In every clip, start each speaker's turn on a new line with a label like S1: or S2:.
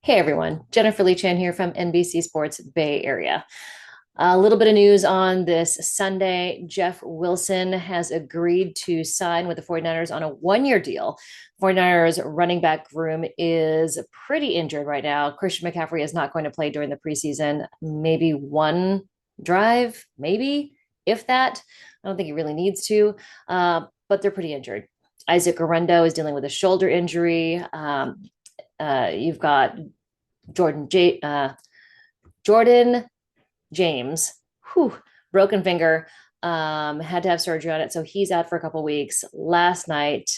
S1: Hey everyone, Jennifer Lee Chan here from NBC Sports Bay Area. A little bit of news on this Sunday. Jeff Wilson has agreed to sign with the 49ers on a 1 year deal. 49ers running back room is pretty injured right now. Christian McCaffrey is not going to play during the preseason. Maybe one drive, maybe, if that. I don't think he really needs to, but they're pretty injured. Isaac Arendo is dealing with a shoulder injury. You've got Jordan J. Jordan James, whew, broken finger, had to have surgery on it, so he's out for a couple weeks. Last night,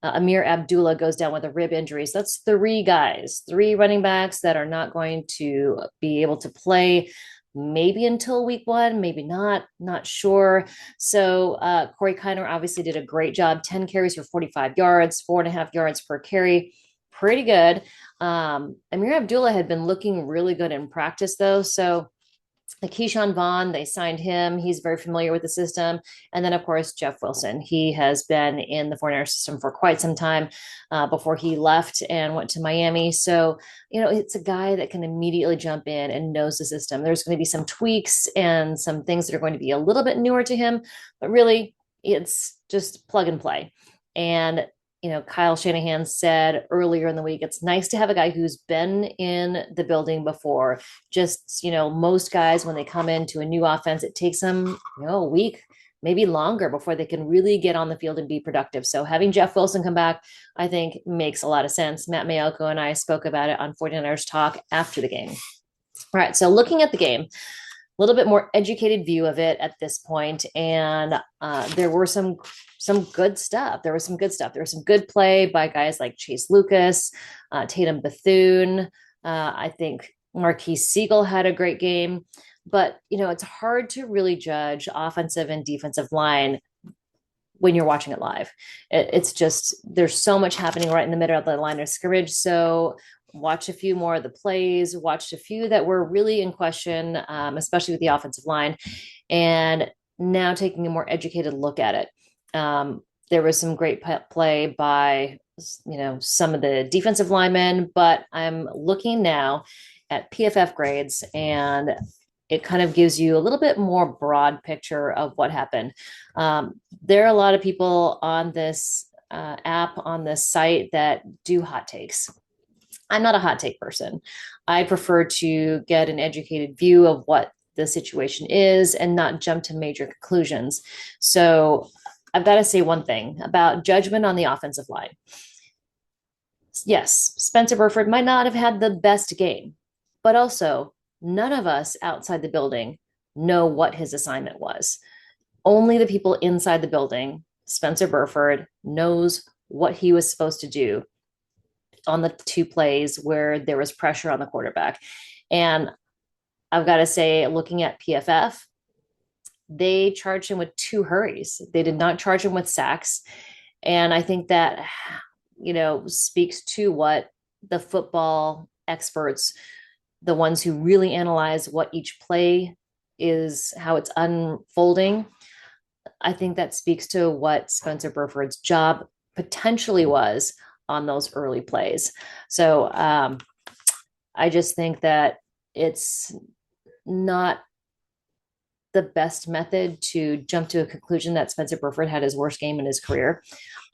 S1: Amir Abdullah goes down with a rib injury. So that's three guys, three running backs that are not going to be able to play. Maybe until week one, maybe not sure. So Corey Kiner obviously did a great job. 10 carries for 45 yards, 4.5 yards per carry. Pretty good. Amir Abdullah had been looking really good in practice, though. So Keyshawn Vaughn, they signed him. He's very familiar with the system. And then, of course, Jeff Wilson. He has been in the 49ers system for quite some time before he left and went to Miami. So, it's a guy that can immediately jump in and knows the system. There's going to be some tweaks and some things that are going to be a little bit newer to him, but really, it's just plug and play. And Kyle Shanahan said earlier in the week, it's nice to have a guy who's been in the building before. Just, most guys, when they come into a new offense, it takes them, a week, maybe longer before they can really get on the field and be productive. So having Jeff Wilson come back, I think makes a lot of sense. Matt Maiocco and I spoke about it on 49ers Talk after the game. All right. So looking at the game, little bit more educated view of it at this point, and there were some good stuff. There was some good stuff. There was some good play by guys like Chase Lucas, Tatum Bethune. I think Marquise Siegel had a great game, but it's hard to really judge offensive and defensive line when you're watching it live. It's just there's so much happening right in the middle of the line of scrimmage. So watch a few more of the plays, watched a few that were really in question, especially with the offensive line, and now taking a more educated look at it. There was some great play by some of the defensive linemen, but I'm looking now at PFF grades, and it kind of gives you a little bit more broad picture of what happened. There are a lot of people on this app, on this site, that do hot takes. I'm not a hot take person. I prefer to get an educated view of what the situation is and not jump to major conclusions. So I've got to say one thing about judgment on the offensive line. Yes, Spencer Burford might not have had the best game, but also none of us outside the building know what his assignment was. Only the people inside the building, Spencer Burford, knows what he was supposed to do on the two plays where there was pressure on the quarterback. And I've got to say, looking at PFF, they charged him with two hurries. They did not charge him with sacks. And I think that, speaks to what the football experts, the ones who really analyze what each play is, how it's unfolding, I think that speaks to what Spencer Burford's job potentially was on those early plays. So I just think that it's not the best method to jump to a conclusion that Spencer Burford had his worst game in his career.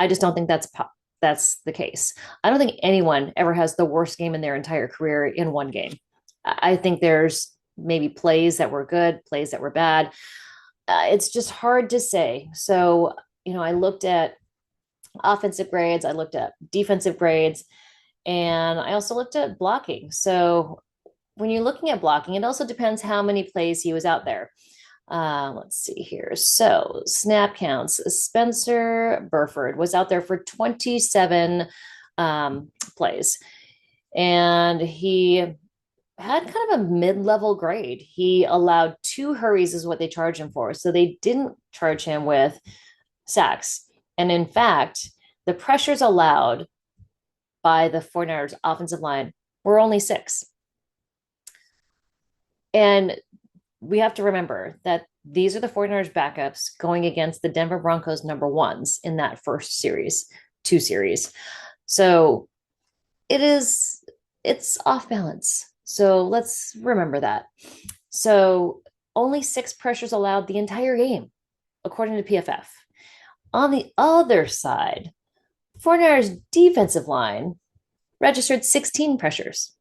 S1: I just don't think that's the case. I don't think anyone ever has the worst game in their entire career in one game. I think there's maybe plays that were good, plays that were bad. It's just hard to say. So, I looked at offensive grades, I looked at defensive grades, and I also looked at blocking. So when you're looking at blocking, it also depends how many plays he was out there. Let's see here. So snap counts. Spencer Burford was out there for 27 plays, and he had kind of a mid-level grade. He allowed two hurries is what they charged him for. So they didn't charge him with sacks. And in fact, the pressures allowed by the 49ers offensive line were only 6. And we have to remember that these are the 49ers backups going against the Denver Broncos number ones in that first series, 2 series. So it is it's off balance. So let's remember that. So only 6 pressures allowed the entire game, according to PFF. On the other side, 49ers defensive line registered 16 pressures.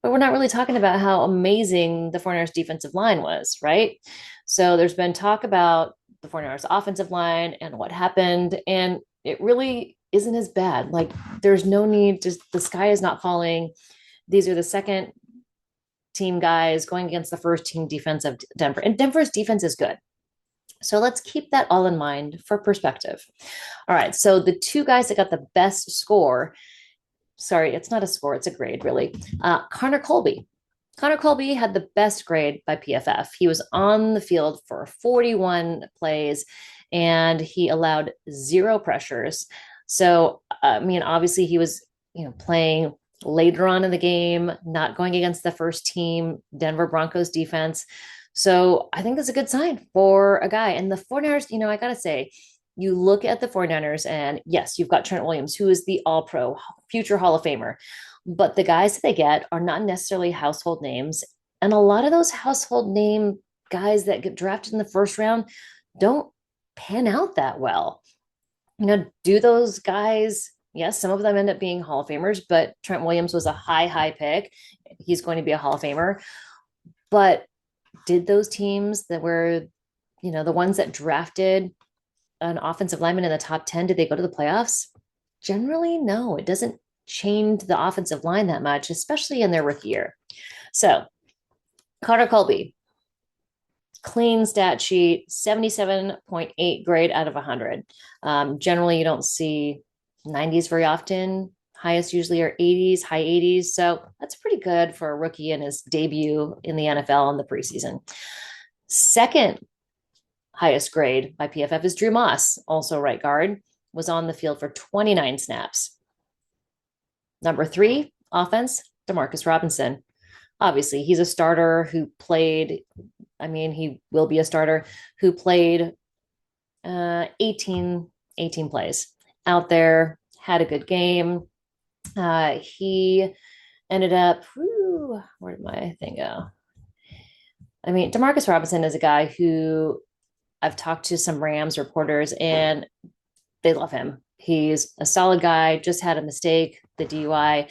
S1: But we're not really talking about how amazing the 49ers defensive line was, right? So there's been talk about the 49ers offensive line and what happened, and it really isn't as bad. Like, there's no need to, the sky is not falling. These are the second team guys going against the first team defense of Denver, and Denver's defense is good. So let's keep that all in mind for perspective. All right. So the two guys that got the best score, sorry, it's not a score, it's a grade, really. Connor Colby. Connor Colby had the best grade by PFF. He was on the field for 41 plays and he allowed 0 pressures. So, I mean, obviously he was, playing later on in the game, not going against the first team Denver Broncos defense. So I think that's a good sign for a guy. And the 49ers, I got to say, you look at the 49ers and yes, you've got Trent Williams, who is the all pro, future Hall of Famer. But the guys that they get are not necessarily household names. And a lot of those household name guys that get drafted in the first round don't pan out that well. Do those guys, yes, some of them end up being Hall of Famers, but Trent Williams was a high pick. He's going to be a Hall of Famer. But did those teams that were, the ones that drafted an offensive lineman in the top 10, did they go to the playoffs? Generally, no. It doesn't change the offensive line that much, especially in their rookie year. So, Connor Colby, clean stat sheet, 77.8 grade out of 100. Generally, you don't see 90s very often. Highest usually are 80s, high 80s. So that's pretty good for a rookie in his debut in the NFL in the preseason. Second highest grade by PFF is Drew Moss, also right guard, was on the field for 29 snaps. Number 3, offense, Demarcus Robinson. Obviously, he's a starter who played, he will be a starter who played 18 plays out there, had a good game. He ended up, where did my thing go? Demarcus Robinson is a guy who I've talked to some Rams reporters and they love him. He's a solid guy, just had a mistake, the DUI,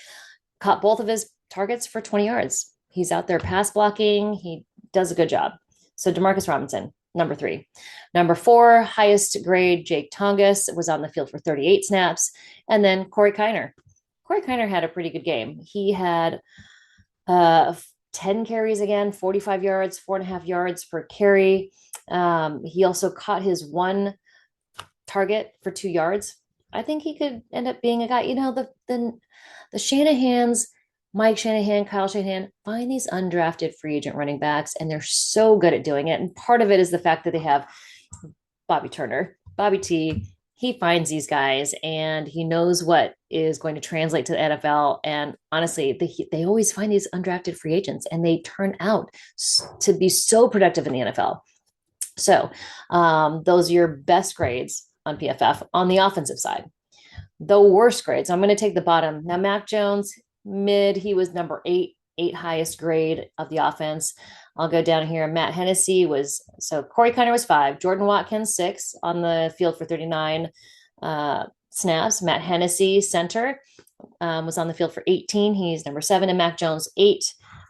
S1: caught both of his targets for 20 yards. He's out there pass blocking. He does a good job. So Demarcus Robinson, number 3. Number 4, highest grade, Jake Tongas, was on the field for 38 snaps. And then Corey Kiner. Corey Kiner had a pretty good game. He had 10 carries again, 45 yards, 4.5 yards per carry. He also caught his 1 target for 2 yards. I think he could end up being a guy, the Shanahans, Mike Shanahan, Kyle Shanahan, find these undrafted free agent running backs, and they're so good at doing it. And part of it is the fact that they have Bobby Turner, Bobby T. He finds these guys and he knows what is going to translate to the NFL. And honestly, they always find these undrafted free agents and they turn out to be so productive in the NFL. So those are your best grades on PFF on the offensive side. The worst grades, I'm going to take the bottom. Now, Mac Jones, mid, he was number 8 highest grade of the offense. I'll go down here. Matt Hennessy so Corey Kiner was 5, Jordan Watkins 6 on the field for 39 snaps. Matt Hennessy, center, was on the field for 18. He's number 7, and Mac Jones 8,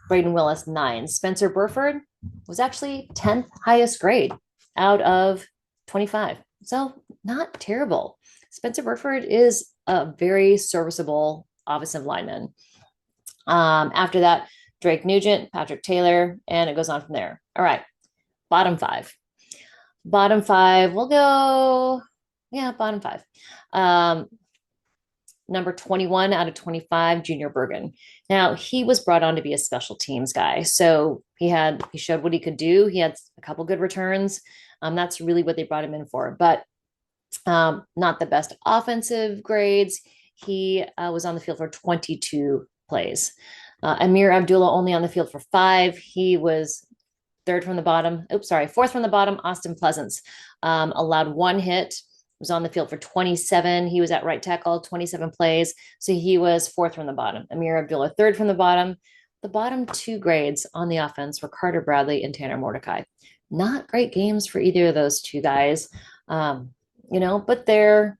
S1: Braden Willis 9. Spencer Burford was actually 10th highest grade out of 25. So not terrible. Spencer Burford is a very serviceable offensive lineman. After that, Drake Nugent, Patrick Taylor, and it goes on from there. All right, bottom 5. Bottom 5, we'll go, bottom 5. Number 21 out of 25, Junior Bergen. Now, he was brought on to be a special teams guy. So he showed what he could do. He had a couple good returns. That's really what they brought him in for. But not the best offensive grades. He was on the field for 22 plays. Amir Abdullah only on the field for 5. He was fourth from the bottom. Austin Pleasance allowed 1 hit, was on the field for 27. He was at right tackle, 27 plays. So he was fourth from the bottom. Amir Abdullah, third from the bottom. The bottom two grades on the offense were Carter Bradley and Tanner Mordecai. Not great games for either of those two guys, but they're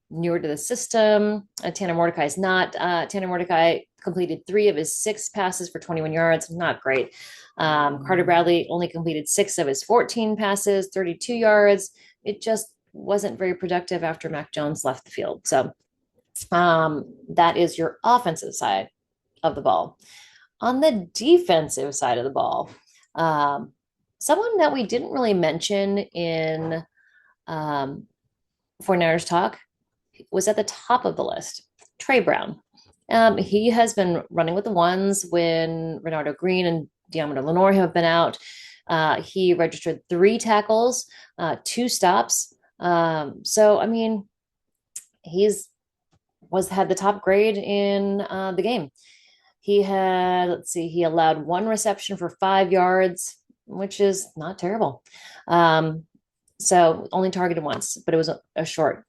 S1: newer to the system. Tanner Mordecai is not. Tanner Mordecai completed 3 of his 6 passes for 21 yards. Not great. Carter Bradley only completed 6 of his 14 passes, 32 yards. It just wasn't very productive after Mac Jones left the field. So that is your offensive side of the ball. On the defensive side of the ball, someone that we didn't really mention in 49ers talk was at the top of the list, Trey Brown. He has been running with the ones when Renardo Green and Deommodore Lenoir have been out. He registered 3 tackles, 2 stops. So, I mean, had the top grade in the game. He allowed 1 reception for 5 yards, which is not terrible. So only targeted once, but it was a short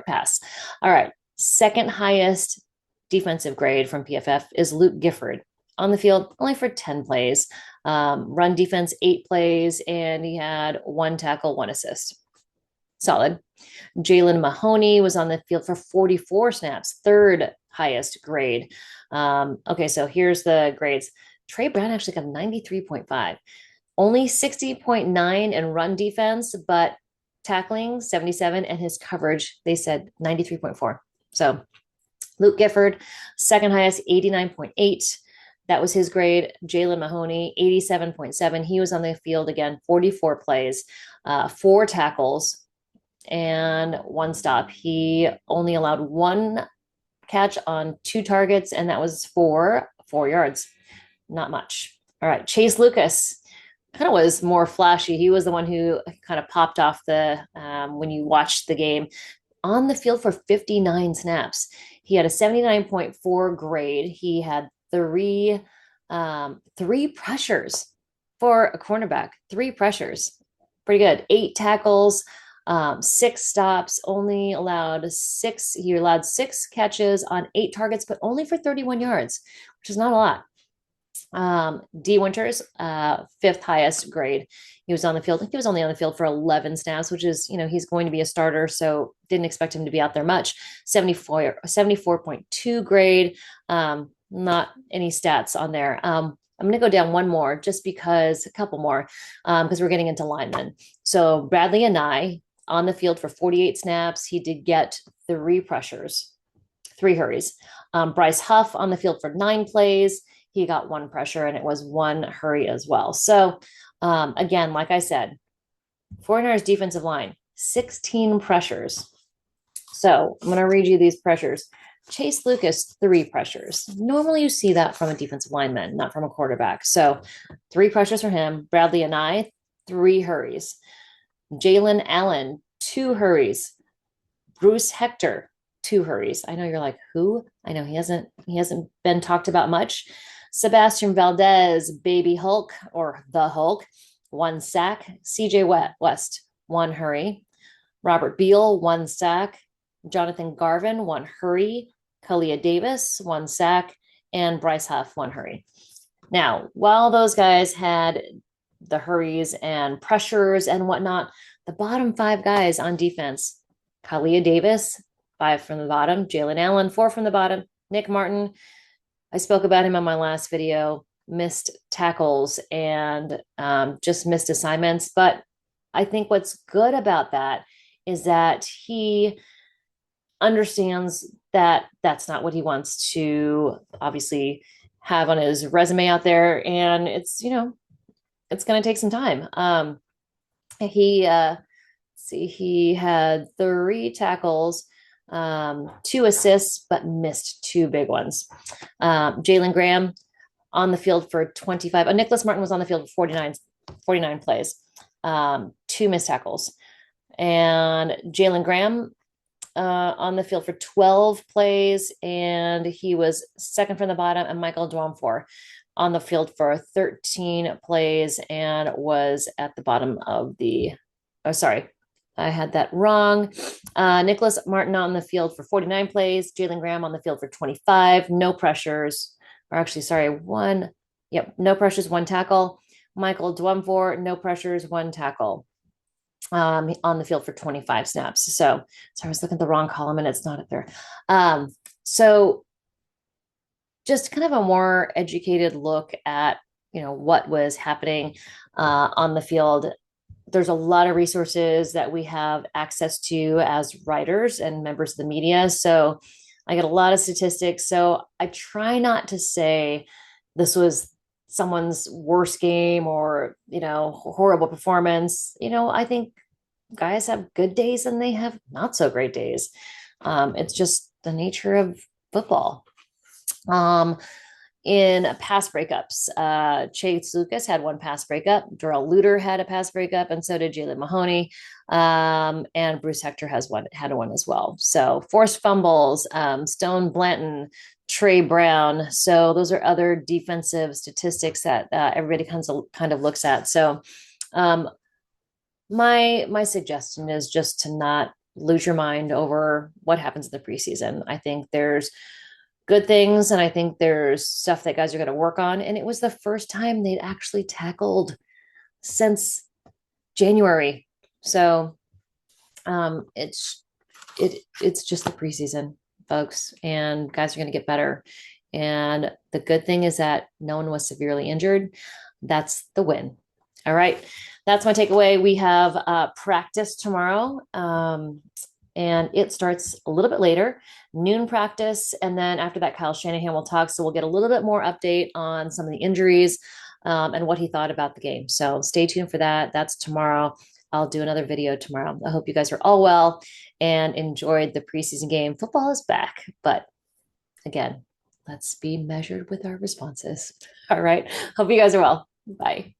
S1: pass. All right. Second highest defensive grade from PFF is Luke Gifford, on the field only for 10 plays, run defense 8 plays, and he had 1 tackle, 1 assist. Solid. Jalen Mahoney was on the field for 44 snaps, third highest grade. Okay, so here's the grades. Trey Brown actually got 93.5, only 60.9 in run defense, but tackling 77, and his coverage, they said 93.4. So Luke Gifford, second highest, 89.8. That was his grade. Jalen Mahoney, 87.7. He was on the field again, 44 plays, 4 tackles, and 1 stop. He only allowed 1 catch on 2 targets, and that was for 4 yards. Not much. All right, Chase Lucas kind of was more flashy. He was the one who kind of popped off when you watched the game. On the field for 59 snaps. He had a 79.4 grade. He had 3 pressures for a cornerback. 3 pressures. Pretty good. 8 tackles, 6 stops, only allowed 6. He allowed 6 catches on 8 targets, but only for 31 yards, which is not a lot. D Winters, 5th highest grade. He was on the field. He was only on the field for 11 snaps, which is, he's going to be a starter, so didn't expect him to be out there much. 74.2 grade. Not any stats on there. I'm going to go down one more, just because, a couple more, because we're getting into linemen. So Bradley Anae on the field for 48 snaps. He did get 3 pressures, 3 hurries. Bryce Huff on the field for 9 plays. He got 1 pressure, and it was 1 hurry as well. So again, like I said, 49ers defensive line, 16 pressures. So I'm going to read you these pressures. Chase Lucas, 3 pressures. Normally you see that from a defensive lineman, not from a quarterback. So 3 pressures for him. Bradley Anae, 3 hurries. Jalen Allen, 2 hurries. Bruce Hector, 2 hurries. I know you're like, who? I know he hasn't been talked about much. Sebastian Valdez, Baby Hulk, or the Hulk, 1 sack. CJ West, 1 hurry. Robert Beal, 1 sack. Jonathan Garvin, 1 hurry. Kalia Davis, 1 sack. And Bryce Huff, 1 hurry. Now, while those guys had the hurries and pressures and whatnot, the bottom 5 guys on defense, Kalia Davis, 5 from the bottom. Jalen Allen, 4 from the bottom. Nick Martin, I spoke about him on my last video, missed tackles and just missed assignments. But I think what's good about that is that he understands that that's not what he wants to obviously have on his resume out there. And it's going to take some time. He had 3 tackles, 2 assists, but missed 2 big ones. Jalen Graham on the field for 25. Nicholas Martin was on the field for 49 plays, 2 missed tackles. And Jalen Graham on the field for 12 plays, and he was second from the bottom. And Michael Dwumfor on the field for 13 plays and was at the bottom of the Oh, sorry. I had that wrong. Nicholas Martin on the field for 49 plays. Jalen Graham on the field for 25. No pressures. Or actually, sorry, one. Yep, no pressures, one tackle. Michael Dwumfor, no pressures, one tackle. On the field for 25 snaps. So I was looking at the wrong column and it's not up there. So just kind of a more educated look at, what was happening on the field. There's a lot of resources that we have access to as writers and members of the media. So I get a lot of statistics. So I try not to say this was someone's worst game or, horrible performance. I think guys have good days and they have not so great days. It's just the nature of football. In pass breakups, Chase Lucas had one pass breakup. Darrell Luter had a pass breakup, and so did Jalen Mahoney. And Bruce Hector had one as well. So forced fumbles, Stone Blanton, Trey Brown. So those are other defensive statistics that everybody kind of looks at. So my suggestion is just to not lose your mind over what happens in the preseason. I think there's good things, and I think there's stuff that guys are going to work on. And it was the first time they'd actually tackled since January. So it's just the preseason, folks, and guys are going to get better. And the good thing is that no one was severely injured. That's the win. All right. That's my takeaway. We have practice tomorrow. And it starts a little bit later, noon practice. And then after that, Kyle Shanahan will talk. So we'll get a little bit more update on some of the injuries and what he thought about the game. So stay tuned for that. That's tomorrow. I'll do another video tomorrow. I hope you guys are all well and enjoyed the preseason game. Football is back. But again, let's be measured with our responses. All right. Hope you guys are well. Bye.